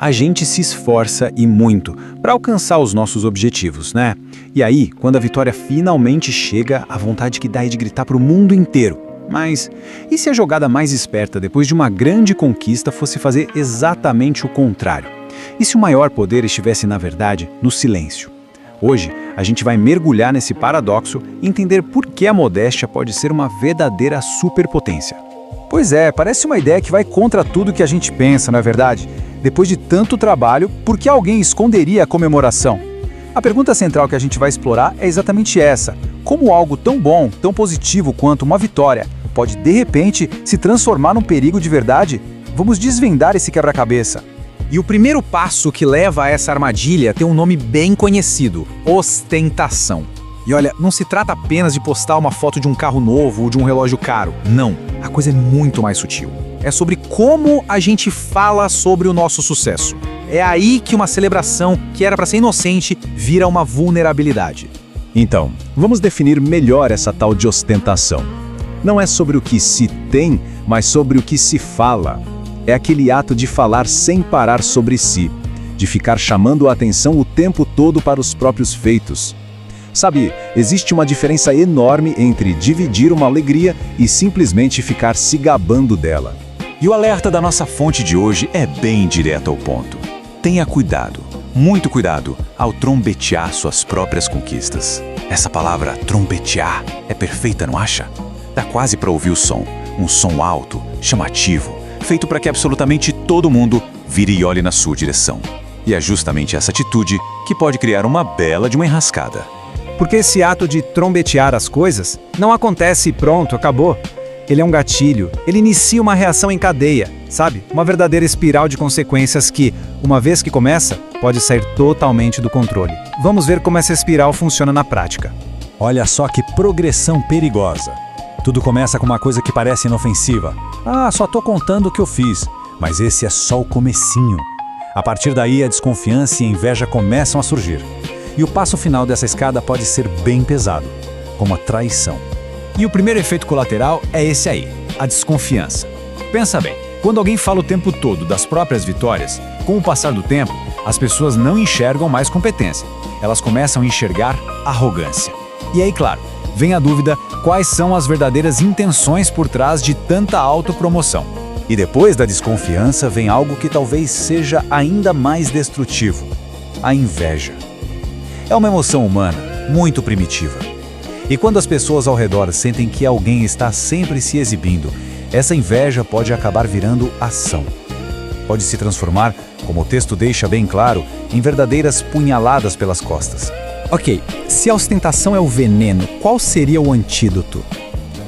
A gente se esforça e muito para alcançar os nossos objetivos, né? E aí, quando a vitória finalmente chega, a vontade que dá é de gritar para o mundo inteiro. Mas e se a jogada mais esperta depois de uma grande conquista fosse fazer exatamente o contrário? E se o maior poder estivesse, na verdade, no silêncio? Hoje, a gente vai mergulhar nesse paradoxo e entender por que a modéstia pode ser uma verdadeira superpotência. Pois é, parece uma ideia que vai contra tudo que a gente pensa, não é verdade? Depois de tanto trabalho, por que alguém esconderia a comemoração? A pergunta central que a gente vai explorar é exatamente essa. Como algo tão bom, tão positivo quanto uma vitória, pode de repente se transformar num perigo de verdade? Vamos desvendar esse quebra-cabeça. E o primeiro passo que leva a essa armadilha tem um nome bem conhecido: ostentação. E olha, não se trata apenas de postar uma foto de um carro novo ou de um relógio caro. Não, a coisa é muito mais sutil. É sobre como a gente fala sobre o nosso sucesso. É aí que uma celebração que era para ser inocente vira uma vulnerabilidade. Então, vamos definir melhor essa tal de ostentação. Não é sobre o que se tem, mas sobre o que se fala. É aquele ato de falar sem parar sobre si, de ficar chamando a atenção o tempo todo para os próprios feitos. Sabe, existe uma diferença enorme entre dividir uma alegria e simplesmente ficar se gabando dela. E o alerta da nossa fonte de hoje é bem direto ao ponto. Tenha cuidado, muito cuidado, ao trombetear suas próprias conquistas. Essa palavra, trombetear, é perfeita, não acha? Dá quase para ouvir o som, um som alto, chamativo, feito para que absolutamente todo mundo vire e olhe na sua direção. E é justamente essa atitude que pode criar uma bela de uma enrascada. Porque esse ato de trombetear as coisas não acontece e pronto, acabou. Ele é um gatilho, ele inicia uma reação em cadeia, sabe? Uma verdadeira espiral de consequências que, uma vez que começa, pode sair totalmente do controle. Vamos ver como essa espiral funciona na prática. Olha só que progressão perigosa. Tudo começa com uma coisa que parece inofensiva. Ah, só tô contando o que eu fiz. Mas esse é só o comecinho. A partir daí, a desconfiança e a inveja começam a surgir. E o passo final dessa escada pode ser bem pesado, como a traição. E o primeiro efeito colateral é esse aí, a desconfiança. Pensa bem, quando alguém fala o tempo todo das próprias vitórias, com o passar do tempo, as pessoas não enxergam mais competência. Elas começam a enxergar arrogância. E aí, claro, vem a dúvida: quais são as verdadeiras intenções por trás de tanta autopromoção? E depois da desconfiança vem algo que talvez seja ainda mais destrutivo: a inveja. É uma emoção humana, muito primitiva. E quando as pessoas ao redor sentem que alguém está sempre se exibindo, essa inveja pode acabar virando ação. Pode se transformar, como o texto deixa bem claro, em verdadeiras punhaladas pelas costas. Ok, se a ostentação é o veneno, qual seria o antídoto?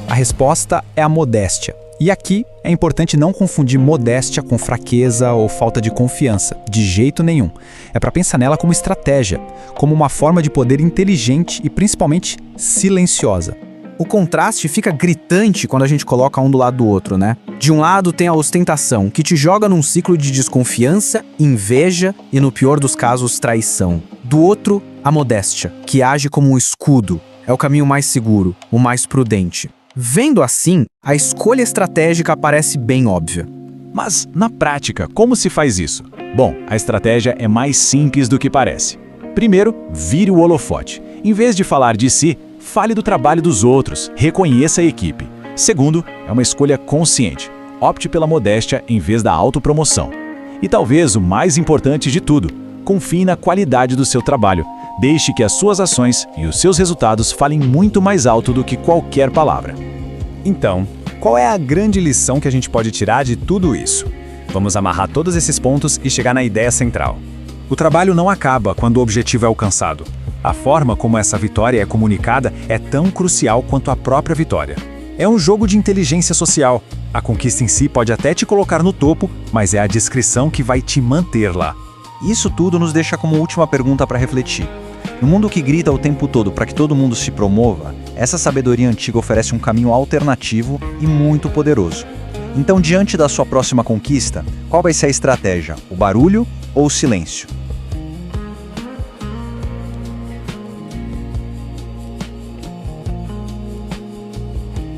A resposta é a modéstia. E aqui é importante não confundir modéstia com fraqueza ou falta de confiança, de jeito nenhum. É para pensar nela como estratégia, como uma forma de poder inteligente e principalmente silenciosa. O contraste fica gritante quando a gente coloca um do lado do outro, né? De um lado tem a ostentação, que te joga num ciclo de desconfiança, inveja e, no pior dos casos, traição. Do outro, a modéstia, que age como um escudo. É o caminho mais seguro, o mais prudente. Vendo assim, a escolha estratégica parece bem óbvia. Mas, na prática, como se faz isso? Bom, a estratégia é mais simples do que parece. Primeiro, vire o holofote. Em vez de falar de si, fale do trabalho dos outros, reconheça a equipe. Segundo, é uma escolha consciente. Opte pela modéstia em vez da autopromoção. E talvez o mais importante de tudo, confie na qualidade do seu trabalho. Deixe que as suas ações e os seus resultados falem muito mais alto do que qualquer palavra. Então, qual é a grande lição que a gente pode tirar de tudo isso? Vamos amarrar todos esses pontos e chegar na ideia central. O trabalho não acaba quando o objetivo é alcançado. A forma como essa vitória é comunicada é tão crucial quanto a própria vitória. É um jogo de inteligência social. A conquista em si pode até te colocar no topo, mas é a descrição que vai te manter lá. Isso tudo nos deixa como última pergunta para refletir. No mundo que grita o tempo todo para que todo mundo se promova, essa sabedoria antiga oferece um caminho alternativo e muito poderoso. Então, diante da sua próxima conquista, qual vai ser a estratégia? O barulho ou o silêncio?